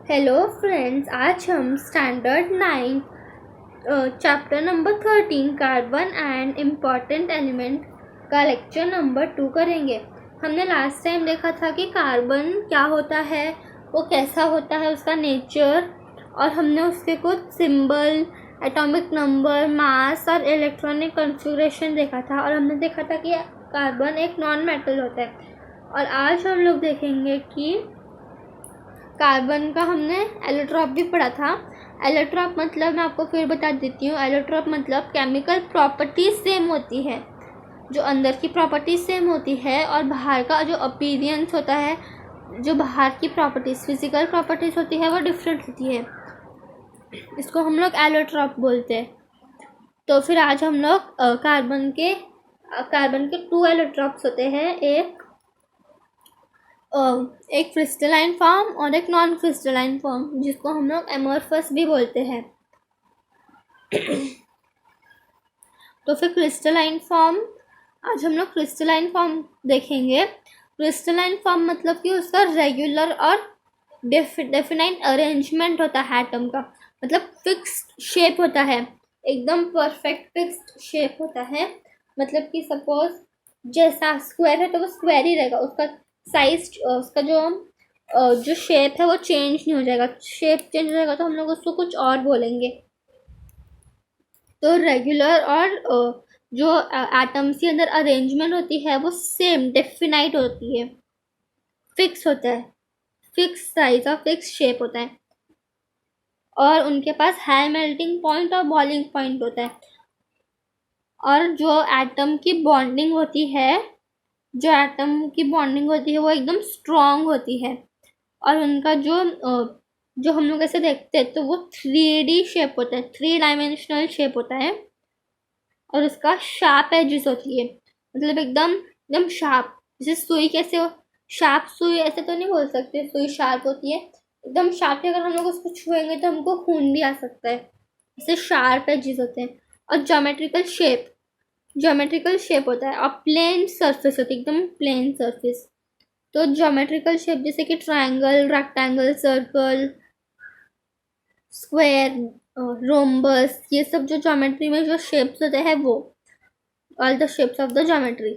Hello friends, आज हम standard 9 chapter number 13 carbon and important element का लेक्चर नंबर 2 करेंगे। हमने लास्ट टाइम देखा था कि कार्बन क्या होता है, वो कैसा होता है, उसका नेचर, और हमने उसके कुछ सिंबल, एटॉमिक नंबर, मास और इलेक्ट्रॉनिक कॉन्फ़िगरेशन देखा था। और हमने देखा था कि कार्बन एक नॉन मेटल होता है। और आज हम लोग देखेंगे कि कार्बन का हमने एलोट्रॉप भी पढ़ा था। एलोट्रॉप मतलब मैं आपको फिर बता देती हूँ। एलोट्रॉप मतलब केमिकल प्रॉपर्टीज सेम होती है, जो अंदर की प्रॉपर्टीज सेम होती है और बाहर का जो अपीयरेंस होता है, जो बाहर की प्रॉपर्टीज, फिजिकल प्रॉपर्टीज होती है, वो डिफरेंट होती है। इसको हम लोग एलोट्रॉप बोलते हैं। तो फिर आज हम लोग कार्बन के 2 एलोट्रॉप्स होते हैं, एक क्रिस्टलाइन फॉर्म और एक नॉन क्रिस्टलाइन फॉर्म, जिसको हम लोग एमोर्फस भी बोलते हैं। तो फिर क्रिस्टलाइन फॉर्म, आज हम लोग क्रिस्टलाइन फॉर्म देखेंगे। क्रिस्टलाइन फॉर्म मतलब कि उसका रेगुलर और डेफिनाइट अरेंजमेंट होता है एटम का, मतलब फिक्स्ड शेप होता है, एकदम परफेक्ट फिक्स्ड शेप होता है। मतलब कि सपोज जैसा स्क्वायर है तो वो स्क्वायर ही रहेगा, उसका साइज, उसका जो शेप है वो चेंज नहीं हो जाएगा। शेप चेंज हो जाएगा तो हम लोग उसको कुछ और बोलेंगे। तो रेगुलर और जो एटम्स के अंदर अरेंजमेंट होती है वो सेम डेफिनाइट होती है, फिक्स होता है, फिक्स साइज और फिक्स शेप होता है, और उनके पास हाई मेल्टिंग पॉइंट और बॉइलिंग पॉइंट होता है। और जो एटम की बॉन्डिंग होती है, वो एकदम स्ट्रॉन्ग होती है। और उनका जो हम लोग ऐसे देखते हैं तो वो 3D शेप होता है, 3 डायमेंशनल शेप होता है। और उसका शार्प एजेस होती है, मतलब एकदम एकदम शार्प। जैसे सुई कैसे हो, शार्प सुई ऐसे तो नहीं बोल सकते, सुई शार्प होती है एकदम शार्प है। अगर हम लोग उसको छुएंगे तो हमको खून भी आ सकता है, जैसे शार्प एजेस होते हैं। और ज्योमेट्रिकल शेप होता है, और प्लेन सरफेस होती है, एकदम प्लेन सरफेस। तो ज्योमेट्रिकल शेप जैसे कि triangle, rectangle, circle, square, rhombus, ये सब जो ज्योमेट्री में जो शेप्स होते हैं वो all the shapes of the geometry.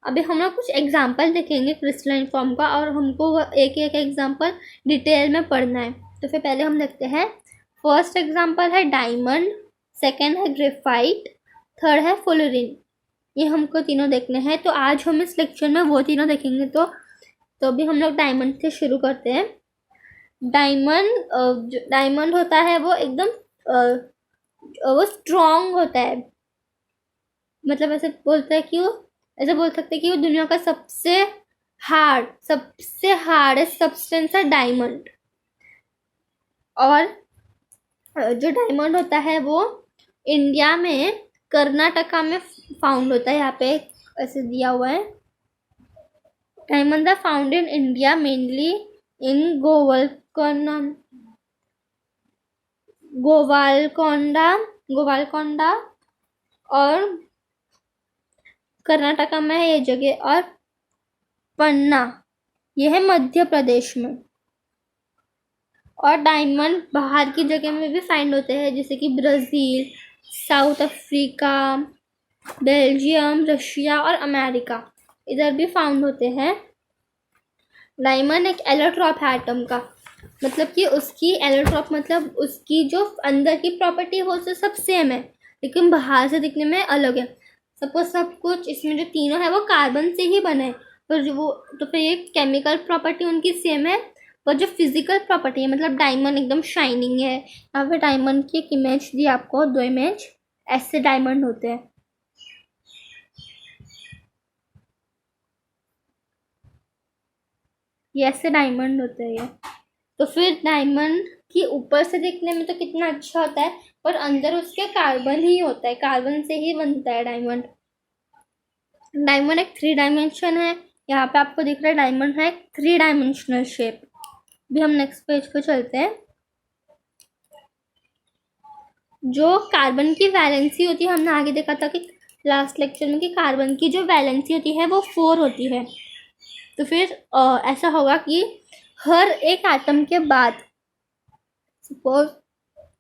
अभी हम लोग कुछ एग्जांपल देखेंगे क्रिस्टलाइन फॉर्म का, और हमको एक एक एग्जांपल डिटेल में पढ़ना है। तो फिर पहले हम देखते हैं। फर्स्ट एग्जांपल है डायमंड, सेकेंड है ग्रेफाइट, थर्ड है फ्लोरीन। ये हमको तीनों देखने हैं। तो आज हम इस लेक्चर में वो तीनों देखेंगे। तो अभी हम लोग डायमंड से शुरू करते हैं। डायमंड होता है वो एकदम वो स्ट्रॉन्ग होता है, मतलब ऐसे बोल सकते हैं कि वो दुनिया का सबसे हार्डेस्ट सब्सटेंस है डायमंड। और जो डायमंड होता है वो इंडिया में कर्नाटका में फाउंड होता है। यहाँ पे ऐसे दिया हुआ है, diamond are found in India mainly in Golconda और कर्नाटका में है ये जगह, और पन्ना ये है मध्य प्रदेश में। और डायमंड बाहर की जगह में भी फाइंड होते हैं, जैसे कि Brazil, south Africa, Belgium, Russia और अमेरिका, इधर भी फाउंड होते हैं। डायमंड एक एलोट्रॉप है एटम का, मतलब कि उसकी एलोट्रॉप मतलब उसकी जो अंदर की प्रॉपर्टी हो तो सब सेम है, लेकिन बाहर से दिखने में अलग है। सपोज सब कुछ इसमें जो तीनों है वो कार्बन से ही बने, तो फिर ये केमिकल प्रॉपर्टी उनकी सेम है, पर जो फिजिकल प्रॉपर्टी है, मतलब डायमंड एकदम शाइनिंग है। यहाँ पे डायमंड की एक इमेज दी आपको, 2 इमेज, ऐसे डायमंड होते हैं। ये ऐसे डायमंड होते हैं ये। तो फिर डायमंड की ऊपर से देखने में तो कितना अच्छा होता है, पर अंदर उसके कार्बन ही होता है, कार्बन से ही बनता है डायमंड। डायमंड एक 3 डायमेंशन है, यहाँ पे आपको दिख रहा है डायमंड है 3 डायमेंशनल शेप। भी हम नेक्स्ट पेज पे चलते हैं। जो कार्बन की वैलेंसी होती है, हमने आगे देखा था कि लास्ट लेक्चर में कि कार्बन की जो वैलेंसी होती है वो 4 होती है। तो फिर ऐसा होगा कि हर एक एटम के बाद सपोज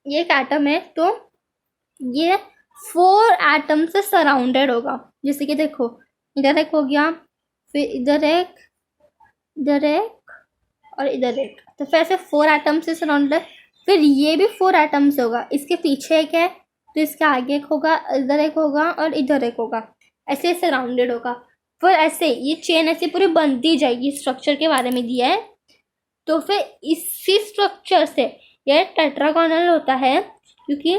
ये एक एटम है, तो ये 4 एटम से सराउंडेड होगा। जैसे कि देखो, इधर एक हो गया, फिर इधर एक, इधर एक और इधर एक, तो फिर ऐसे 4 एटम से सराउंडेड। फिर ये भी 4 एटम से होगा, इसके पीछे एक है तो इसके आगे एक होगा, इधर एक होगा और इधर एक होगा, ऐसे सराउंडेड होगा। फिर ऐसे ये चेन ऐसे पूरी बनती जाएगी। स्ट्रक्चर के बारे में दिया है, तो फिर इसी स्ट्रक्चर से ये टेट्रागोनल होता है, क्योंकि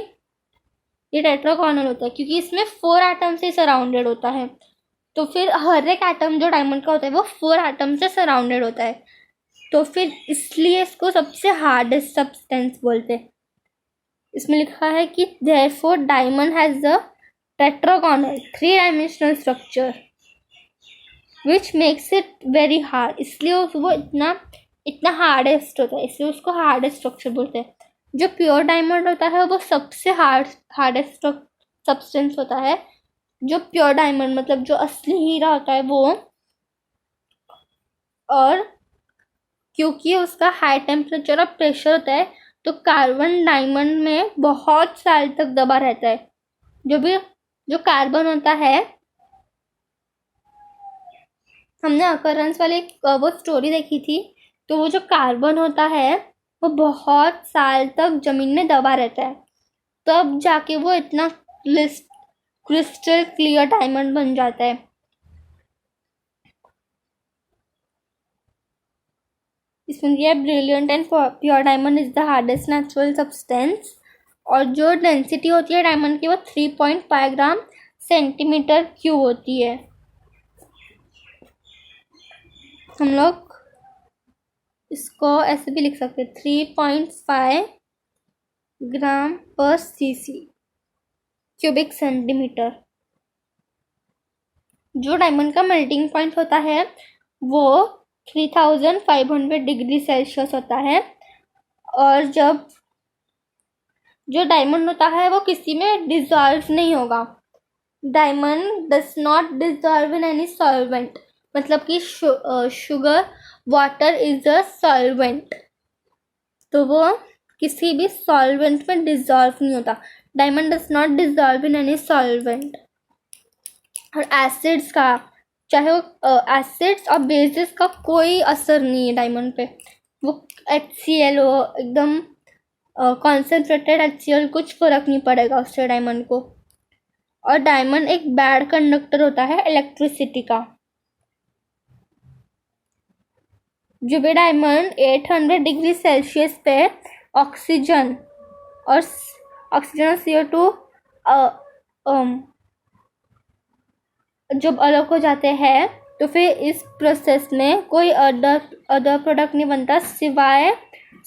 ये टेट्रागोनल होता है क्योंकि इसमें 4 एटम से सराउंडेड होता है। तो फिर हर एक एटम जो डायमंड का होता है वो 4 एटम से सराउंडेड होता है, तो फिर इसलिए इसको सबसे हार्डेस्ट सब्सटेंस बोलते हैं। इसमें लिखा है कि therefore diamond has a tetragonal 3 dimensional structure which makes it very hard, इसलिए वो इतना हार्डेस्ट होता है, इसलिए उसको हार्डेस्ट स्ट्रक्चर बोलते हैं। जो प्योर डायमंड होता है वो सबसे हार्डेस्ट सब्सटेंस होता है। जो प्योर डायमंड मतलब जो असली हीरा होता है वो, और क्योंकि उसका हाई टेम्परेचर और प्रेशर होता है, तो कार्बन डायमंड में बहुत साल तक दबा रहता है। जो कार्बन होता है, हमने अकरेंस वाले वो स्टोरी देखी थी, तो वो जो कार्बन होता है वो बहुत साल तक जमीन में दबा रहता है, तब जाके वो इतना क्रिस्टल क्लियर डायमंड बन जाता है। इसमें दिया है brilliant and pure diamond is the hardest natural substance, और जो डेंसिटी होती है डायमंड की वो 3.5 ग्राम सेंटीमीटर क्यूब होती है। हम लोग इसको ऐसे भी लिख सकते हैं 3.5 ग्राम पर सीसी क्यूबिक सेंटीमीटर। जो डायमंड का मेल्टिंग पॉइंट होता है वो 3500 डिग्री सेल्सियस होता है, और जब जो डायमंड होता है वो किसी में डिजॉल्व नहीं होगा। Diamond does not dissolve in any solvent, मतलब कि sugar water is a solvent, तो वो किसी भी सॉल्वेंट में डिजॉल्व नहीं होता। Diamond does not dissolve in any solvent. और एसिड्स का, चाहे वो एसिड्स और बेसिस का कोई असर नहीं है डायमंड पे। वो HCl हो, एकदम कॉन्सेंट्रेटेड HCl, कुछ फर्क नहीं पड़ेगा उससे डायमंड को। और डायमंड एक बैड कंडक्टर होता है इलेक्ट्रिसिटी का। जो भी डायमंड 800 डिग्री सेल्सियस पे ऑक्सीजन और CO2 जब अलग हो जाते हैं, तो फिर इस प्रोसेस में कोई अदर प्रोडक्ट नहीं बनता सिवाय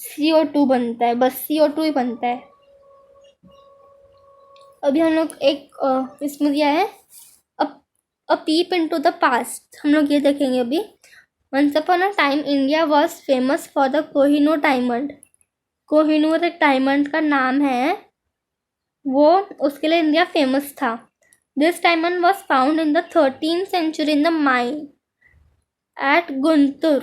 CO2 बनता है, बस CO2 ही बनता है। अभी हम लोग एक इसमें दिया है a peep into the past, हम लोग ये देखेंगे अभी। Once upon a time India was famous for the Kohinoor diamond. Kohinoor एक डायमंड का नाम है, वो उसके लिए इंडिया फेमस था। This diamond was found in the 13th century in the mine at Guntur,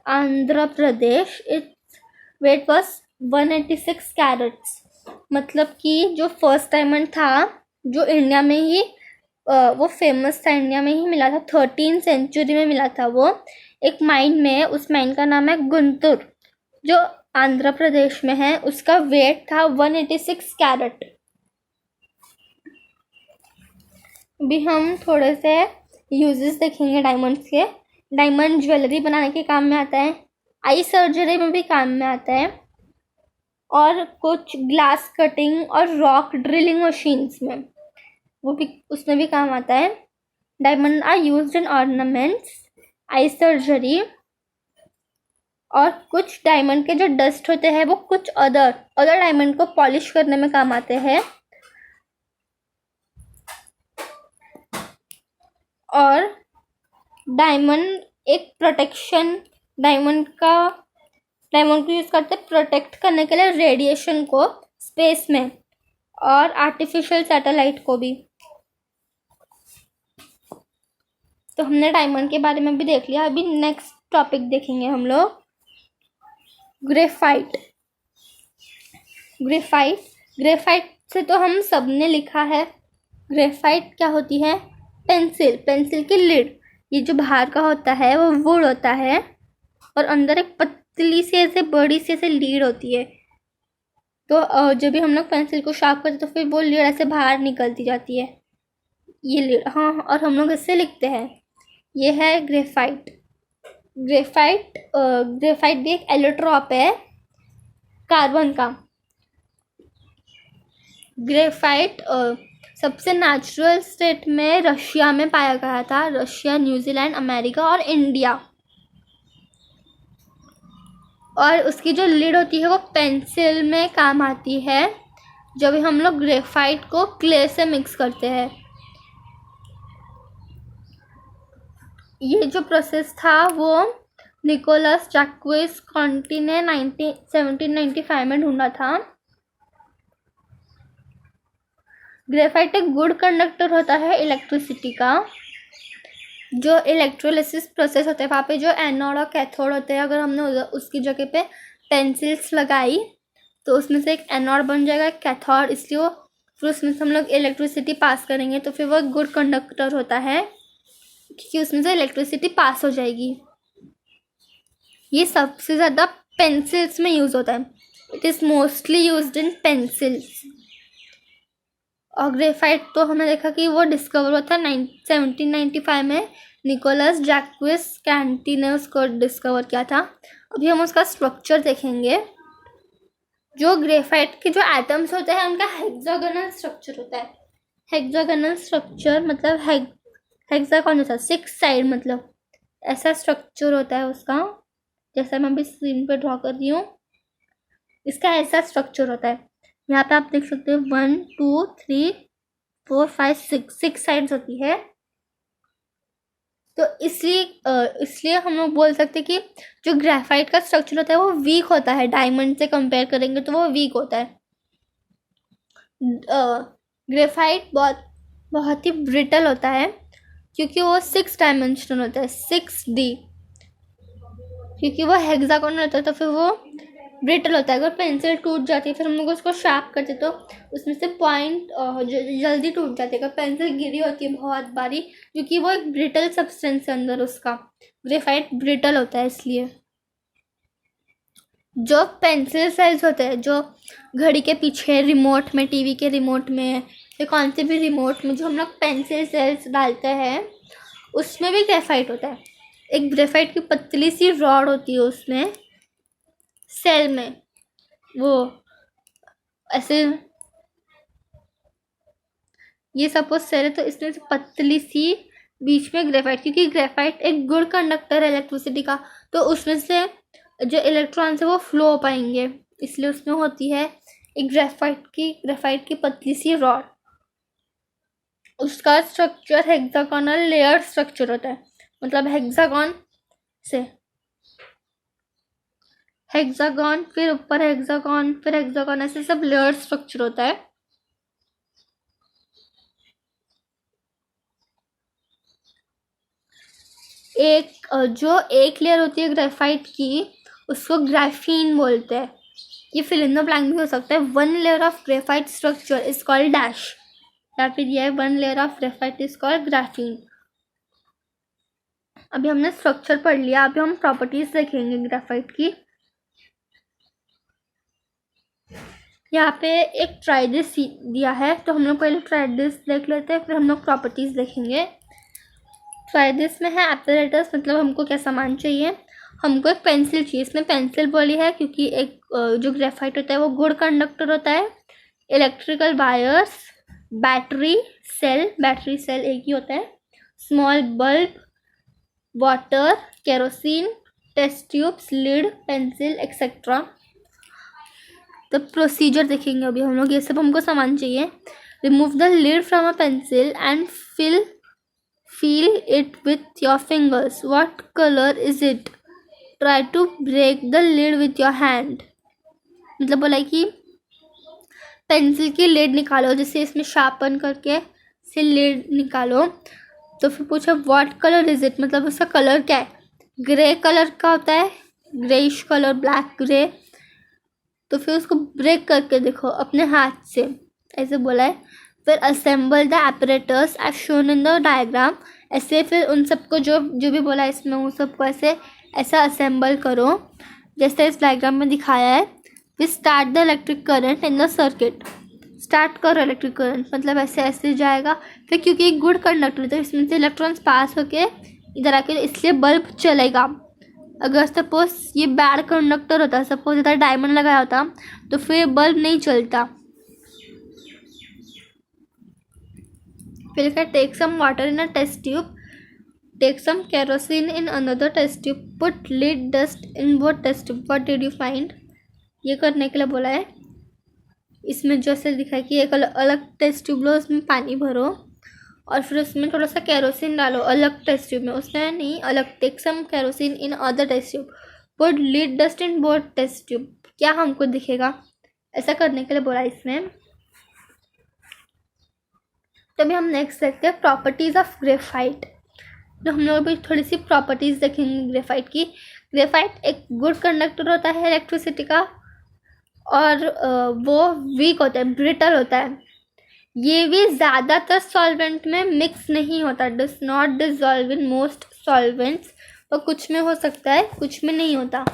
Andhra Pradesh. Its weight was 186 carats. मतलब कि जो फर्स्ट डायमंड था जो इंडिया में ही वो फेमस था, इंडिया में ही मिला था, 13th सेंचुरी में मिला था वो एक माइन में। उस माइन का नाम है गुंतुर, जो आंध्र प्रदेश में है। उसका वेट था 186 कैरेट। अभी हम थोड़े से यूजेस देखेंगे डायमंड्स के। डायमंड ज्वेलरी बनाने के काम में आता है, आई सर्जरी में भी काम में आता है, और कुछ ग्लास कटिंग और रॉक ड्रिलिंग मशीन्स में वो भी, उसमें भी काम आता है। Diamond are used in ornaments, eye surgery, और कुछ डायमंड के जो डस्ट होते हैं वो कुछ अदर डायमंड को पॉलिश करने में काम आते हैं। और डायमंड एक प्रोटेक्शन, डायमंड को यूज करते हैं प्रोटेक्ट करने के लिए रेडिएशन को स्पेस में, और आर्टिफिशियल सैटेलाइट को भी। तो हमने डायमंड के बारे में भी देख लिया। अभी नेक्स्ट टॉपिक देखेंगे हम लोग, ग्रेफाइट। ग्रेफाइट, ग्रेफाइट से तो हम सब ने लिखा है। ग्रेफाइट क्या होती है? पेंसिल, पेंसिल की लिड। ये जो बाहर का होता है वो वुड होता है और अंदर एक पतली सी ऐसे बड़ी सी ऐसे लीड होती है। तो जब भी हम लोग पेंसिल को शार्प करते तो फिर वो लीड ऐसे बाहर निकलती जाती है, ये लीड। हाँ, और हम लोग इससे लिखते हैं। ये है ग्रेफाइट। ग्रेफाइट भी एक एलोट्रॉप है कार्बन का। ग्रेफाइट सबसे नेचुरल स्टेट में रशिया में पाया गया था। रशिया, न्यूजीलैंड, अमेरिका और इंडिया। और उसकी जो लिड होती है वो पेंसिल में काम आती है जब हम लोग ग्रेफाइट को क्ले से मिक्स करते हैं। ये जो प्रोसेस था वो निकोलस जैक्विस कॉन्टी ने 1795 में ढूंढा था। ग्रेफाइट एक गुड कंडक्टर होता है इलेक्ट्रिसिटी का। जो इलेक्ट्रोलिसिस प्रोसेस होता है वहाँ पे जो एनोड और कैथोड होते हैं, अगर हमने उसकी जगह पे पेंसिल्स लगाई तो उसमें से एक एनोड बन जाएगा, एक कैथोड, इसलिए वो फिर उसमें से हम लोग इलेक्ट्रिसिटी पास करेंगे तो फिर वो एक गुड कंडक्टर होता है क्योंकि उसमें से इलेक्ट्रिसिटी पास हो जाएगी। ये सबसे ज़्यादा पेंसिल्स में यूज़ होता है। It is mostly used in pencils. और ग्रेफाइट तो हमने देखा कि वो डिस्कवर हुआ था 1795 में। निकोलस जैक्विस कैंटी ने उसको डिस्कवर किया था। अभी हम उसका स्ट्रक्चर देखेंगे। जो ग्रेफाइट के जो एटम्स होते हैं उनका हेक्सागोनल स्ट्रक्चर होता है। हेक्सागोनल स्ट्रक्चर मतलब हेक्सागोन होता है 6 साइड, मतलब ऐसा स्ट्रक्चर होता है उसका, जैसा मैं अभी स्क्रीन पे ड्रॉ कर रही हूँ। इसका ऐसा स्ट्रक्चर होता है। यहाँ पे आप देख सकते हैं 1 2 3 4 5 6 साइड्स होती है। तो इसलिए हम लोग बोल सकते हैं कि जो ग्रेफाइट का स्ट्रक्चर होता है वो वीक होता है। डायमंड से कंपेयर करेंगे तो वो वीक होता है। ग्रेफाइट बहुत ही ब्रिटल होता है क्योंकि वो 6 डायमेंशनल होता है, 6D। क्योंकि वो हेक्सागोनल होता है तो फिर वो ब्रिटल होता है। अगर पेंसिल टूट जाती है फिर हम लोग उसको शार्प करते तो उसमें से पॉइंट जल्दी टूट जाती है। अगर पेंसिल गिरी होती है बहुत बारी, क्योंकि वो एक ब्रिटल सब्सटेंस है अंदर उसका। ग्रेफाइट ब्रिटल होता है इसलिए। जो पेंसिल सेल्स होते हैं जो घड़ी के पीछे, रिमोट में, टीवी के रिमोट में या कौन से भी रिमोट में जो हम लोग पेंसिल सेल्स डालते हैं उसमें भी ग्रेफाइट होता है। एक ग्रेफाइट की पतली सी रॉड होती है उसमें, सेल में, वो ऐसे, ये सपोज सेल है तो इसमें से पतली सी बीच में ग्रेफाइट, क्योंकि ग्रेफाइट एक गुड कंडक्टर है इलेक्ट्रिसिटी का, तो उसमें से जो इलेक्ट्रॉन्स है वो फ्लो हो पाएंगे, इसलिए उसमें होती है एक ग्रेफाइट की पतली सी रॉड। उसका स्ट्रक्चर हेक्सागोनल लेयर स्ट्रक्चर होता है, मतलब हेक्सागोन से हेक्सागोन, फिर ऊपर हेक्सागोन, फिर हेक्सागोन, ऐसे सब लेयर स्ट्रक्चर होता है। एक लेयर होती है ग्रेफाइट की उसको ग्राफीन बोलते हैं। ये फिल इन द ब्लैंक भी हो सकता है। 1 layer of graphite structure is called dash, या फिर ये 1 layer of graphite is called graphene. अभी हमने स्ट्रक्चर पढ़ लिया, अभी हम प्रॉपर्टीज देखेंगे ग्रेफाइट की। यहाँ पे एक ट्राइडिस दिया है तो हम लोग पहले ट्राइडिस देख लेते हैं, फिर हम लोग प्रॉपर्टीज देखेंगे। ट्राइडिस में है एपरेटस, मतलब हमको क्या सामान चाहिए। हमको एक पेंसिल चाहिए, इसमें पेंसिल बोली है क्योंकि एक जो ग्रेफाइट होता है वो गुड कंडक्टर होता है। इलेक्ट्रिकल वायर्स, बैटरी सेल एक ही होता है। Small bulb, water, kerosene, test tubes, lead, pencil etcetera. तो प्रोसीजर देखेंगे अभी हम लोग, ये सब हमको सामान चाहिए। Remove the lead from a pencil and feel it with your fingers. What color is it? Try to break the lid with your hand. मतलब बोला कि पेंसिल की लिड निकालो, जैसे इसमें शार्पन करके से लिड निकालो। तो फिर पूछा व्हाट कलर इज इट, मतलब उसका कलर क्या है। ग्रे कलर का होता है, ग्रेइश कलर, ब्लैक ग्रे। तो फिर उसको ब्रेक करके देखो अपने हाथ से, ऐसे बोला है। फिर assemble the apparatus as shown in the diagram, ऐसे फिर उन सबको जो जो भी बोला है इसमें उन सबको ऐसा असेंबल करो जैसे इस डायग्राम में दिखाया है। फिर start the electric current in the circuit, start करो इलेक्ट्रिक करंट, मतलब ऐसे जाएगा। फिर क्योंकि एक गुड कंडक्टर है तो इसमें से इलेक्ट्रॉन्स पास होके इधर आके, इसलिए बल्ब चलेगा। अगर सपोज ये बैड कंडक्टर होता, सपोज इधर डायमंड लगाया होता, तो फिर बल्ब नहीं चलता। फिर take some water in a test tube, take some kerosene in another test tube, put lid dust in वो test tube, what did you find. ये करने के लिए बोला है। इसमें जैसे दिखा है कि एक अलग टेस्ट ट्यूब लो, उसमें पानी भरो और फिर उसमें थोड़ा सा केरोसिन डालो अलग टेस्ट ट्यूब में, उसमें नहीं अलग। Take some kerosene in other test tube, put lid dust in both test tube, क्या हमको दिखेगा, ऐसा करने के लिए बोला इसमें। तभी हम नेक्स्ट देखते हैं प्रॉपर्टीज ऑफ ग्रेफाइट। तो हम लोग भी थोड़ी सी प्रॉपर्टीज देखेंगे ग्रेफाइट की। ग्रेफाइट एक गुड कंडक्टर होता है इलेक्ट्रिसिटी का, और वो वीक होता है, ब्रिटल होता है। ये भी ज़्यादातर सॉल्वेंट में मिक्स नहीं होता, does not dissolve in most solvents, और कुछ में हो सकता है कुछ में नहीं होता।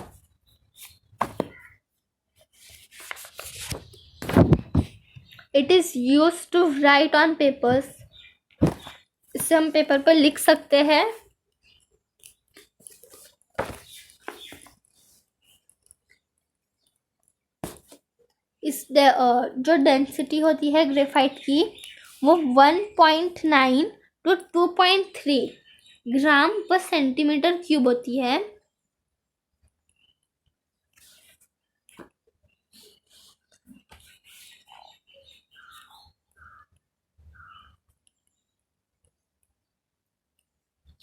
It is use to write on papers, इससे हम पेपर पर लिख सकते हैं। इस जो डेंसिटी होती है ग्रेफाइट की वो 1.9 to 2.3 ग्राम पर सेंटीमीटर क्यूब होती है।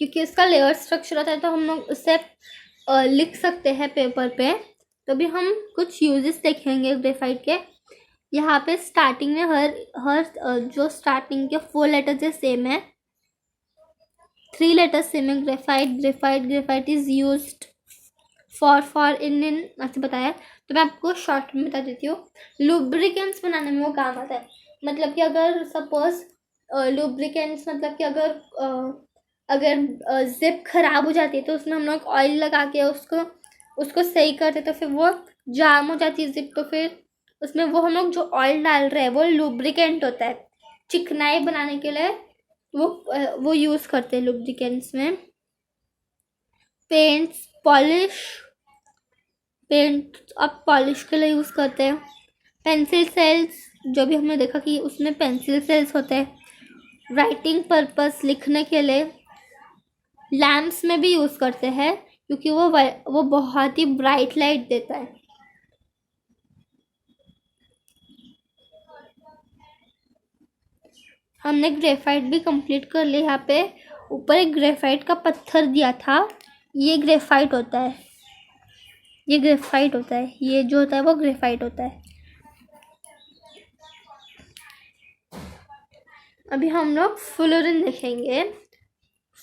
क्योंकि इसका लेयर स्ट्रक्चर होता है तो हम लोग उससे लिख सकते हैं पेपर पे। तो भी हम कुछ यूजेस देखेंगे ग्रेफाइट के। यहाँ पे स्टार्टिंग में हर जो स्टार्टिंग के 4 लेटर्स है सेम है, 3 लेटर्स सेम है। Graphite is used for in ऐसे बताया। तो मैं आपको शॉर्ट में बता देती हूँ। लुब्रिकेंट्स बनाने में वो काम आता है। मतलब कि अगर सपोज लुब्रिकेंट्स मतलब कि अगर जिप खराब हो जाती है तो उसमें हम लोग ऑयल लगा के उसको सही करते, तो फिर वो जाम हो जाती है जिप, तो फिर उसमें वो हम लोग जो ऑयल डाल रहे हैं वो लुब्रिकेंट होता है। चिकनाई बनाने के लिए वो यूज़ करते हैं लुब्रिकेंट्स में। पेंट अब पॉलिश के लिए यूज़ करते हैं। पेंसिल सेल्स, जो भी हमने देखा कि उसमें पेंसिल सेल्स होते हैं। राइटिंग पर्पस, लिखने के लिए। लैम्प्स में भी यूज़ करते हैं क्योंकि वो बहुत ही ब्राइट लाइट देता है। हमने ग्रेफाइट भी कंप्लीट कर लिया। यहाँ पे ऊपर एक ग्रेफाइट का पत्थर दिया था, ये ग्रेफाइट होता है, ये ग्रेफाइट होता है, ये जो होता है वो ग्रेफाइट होता है। अभी हम लोग फ्लोरीन देखेंगे।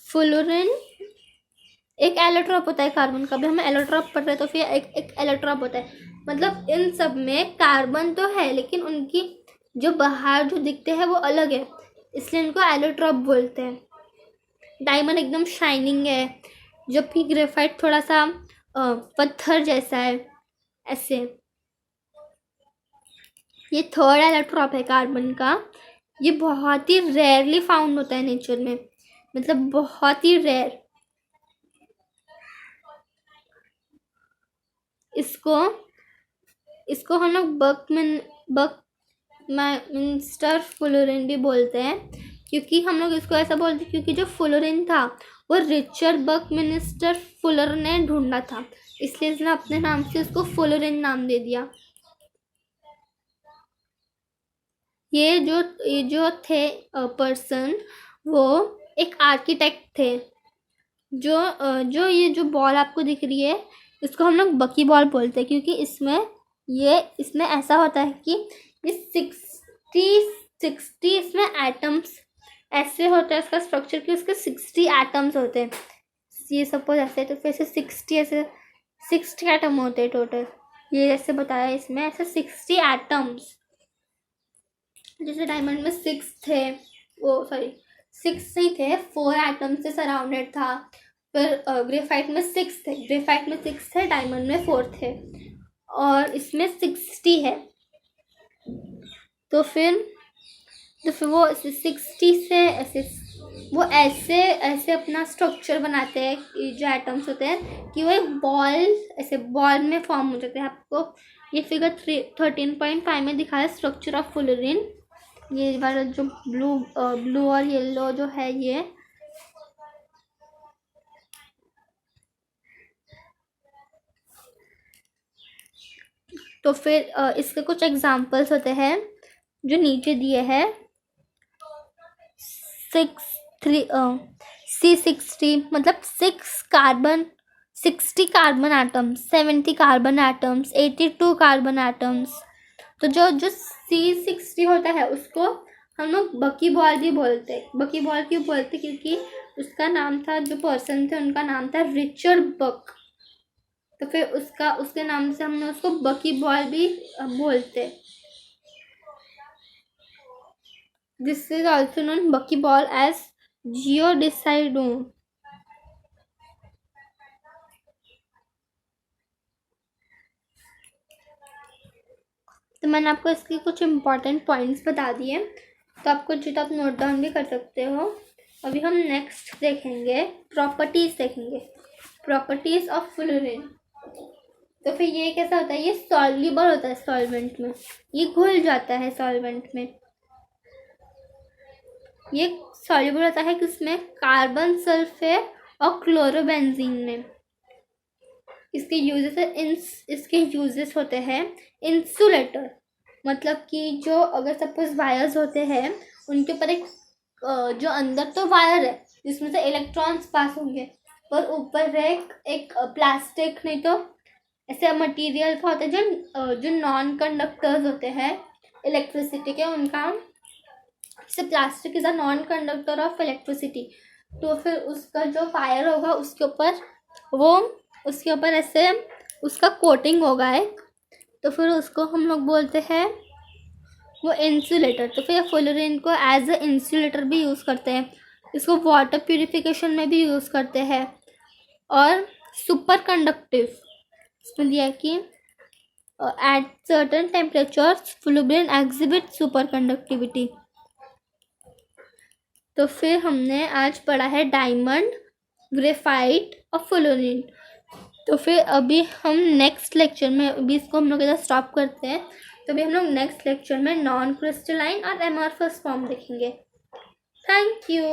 फ्लोरीन एक एलोट्रॉप होता है कार्बन का। भी हम एलोट्रॉप पढ़ रहे तो फिर एक एलोट्रॉप होता है। मतलब इन सब में कार्बन तो है लेकिन उनकी जो बाहर जो दिखते हैं वो अलग है, इसलिए इनको एलोट्रॉप बोलते हैं। डायमंड एकदम शाइनिंग है, जबकि ग्रेफाइट थोड़ा सा पत्थर जैसा है ऐसे। ये थर्ड एलोट्रॉप है कार्बन का। ये बहुत ही रेयरली फाउंड होता है नेचर में, मतलब बहुत ही रेयर। इसको हम लोग बकमिंस्टर फ्लोरीन भी बोलते हैं, क्योंकि हम लोग इसको ऐसा बोलते हैं क्योंकि जो फ्लोरीन था वो रिचर्ड बकमिंस्टर फुलर ने ढूंढा था, इसलिए इसने अपने नाम से उसको फ्लोरीन नाम दे दिया। ये जो थे पर्सन, वो एक आर्किटेक्ट थे। ये जो बॉल आपको दिख रही है इसको हम लोग बकी बॉल बोलते हैं, क्योंकि इसमें ऐसा होता है कि ये 60 इसमें एटम्स ऐसे होता है इसका स्ट्रक्चर कि उसके 60 एटम्स होते हैं। ये सपोज ऐसे तो फिर से 60 एटम होते हैं टोटल। ये जैसे बताया इसमें ऐसे 60 एटम्स, जैसे डायमंड में 6 थे, वो सॉरी 6 नहीं थे, 4 एटम से सराउंडेड था। फिर ग्रेफाइट में 6 थे, ग्रेफाइट में 6 थे, डायमंड में 4 थे, और इसमें 60 है। तो फिर वो 60 से ऐसे वो ऐसे अपना स्ट्रक्चर बनाते हैं, जो एटम्स होते हैं, कि वो एक बॉल ऐसे बॉल में फॉर्म हो जाते हैं। आपको ये फिगर 13.5 में दिखा है स्ट्रक्चर ऑफ फुलरिन। ये वाला जो ब्लू और येलो जो है ये, तो फिर इसके कुछ एग्जांपल्स होते हैं जो नीचे दिए हैं। C60 मतलब 60 carbon atoms, 70 carbon atoms, 82 carbon atoms. तो जो C60 होता है उसको हम लोग बकी बॉल भी बोलते हैं। बकी बॉल क्यों बोलते? क्योंकि उसका नाम था, जो पर्सन थे उनका नाम था रिचर्ड बक। तो फिर उसके नाम से हमने उसको बकी बॉल भी बोलते। दिस इज ऑल्सो नोन बकी बॉल एज जियोडिसाइडोन। तो मैंने आपको इसके कुछ इम्पोर्टेंट पॉइंट्स बता दिए, तो आपको जो आप नोट डाउन भी कर सकते हो। अभी हम नेक्स्ट देखेंगे प्रॉपर्टीज, प्रॉपर्टीज ऑफ फुलरिन। तो फिर ये कैसा होता है? ये सॉल्युबल होता है सॉल्वेंट में, ये घुल जाता है सॉल्वेंट में। ये सॉल्युबल होता है किसमें? कार्बन सल्फेट और क्लोरोबेंजीन में। इसके यूजेस होते हैं इंसुलेटर, मतलब कि जो अगर सपोज वायर्स होते हैं उनके ऊपर एक जो अंदर तो वायर है जिसमें से इलेक्ट्रॉन्स पास होंगे, और ऊपर एक प्लास्टिक नहीं तो ऐसे मटेरियल का होता है जो नॉन कंडक्टर्स होते हैं इलेक्ट्रिसिटी के, उनका जैसे plastic is a non conductor of electricity. तो फिर उसका जो वायर होगा उसके ऊपर ऐसे उसका कोटिंग होगा एक, तो फिर उसको हम लोग बोलते हैं वो इंसुलेटर। तो फिर फुलरिन को एज अ इंसुलेटर भी यूज़ करते हैं, इसको वाटर प्यूरिफिकेशन में भी यूज़ करते हैं, और सुपर कंडक्टिव इसमें दिया है कि at certain temperatures fullerene exhibit super conductivity. तो फिर हमने आज पढ़ा है डायमंड, ग्रेफाइट और फुलरिन। तो फिर अभी हम नेक्स्ट लेक्चर में, अभी इसको हम लोग इधर स्टॉप करते हैं, तो अभी हम लोग नेक्स्ट लेक्चर में नॉन क्रिस्टलाइन और एमॉर्फस फॉर्म देखेंगे। Thank you.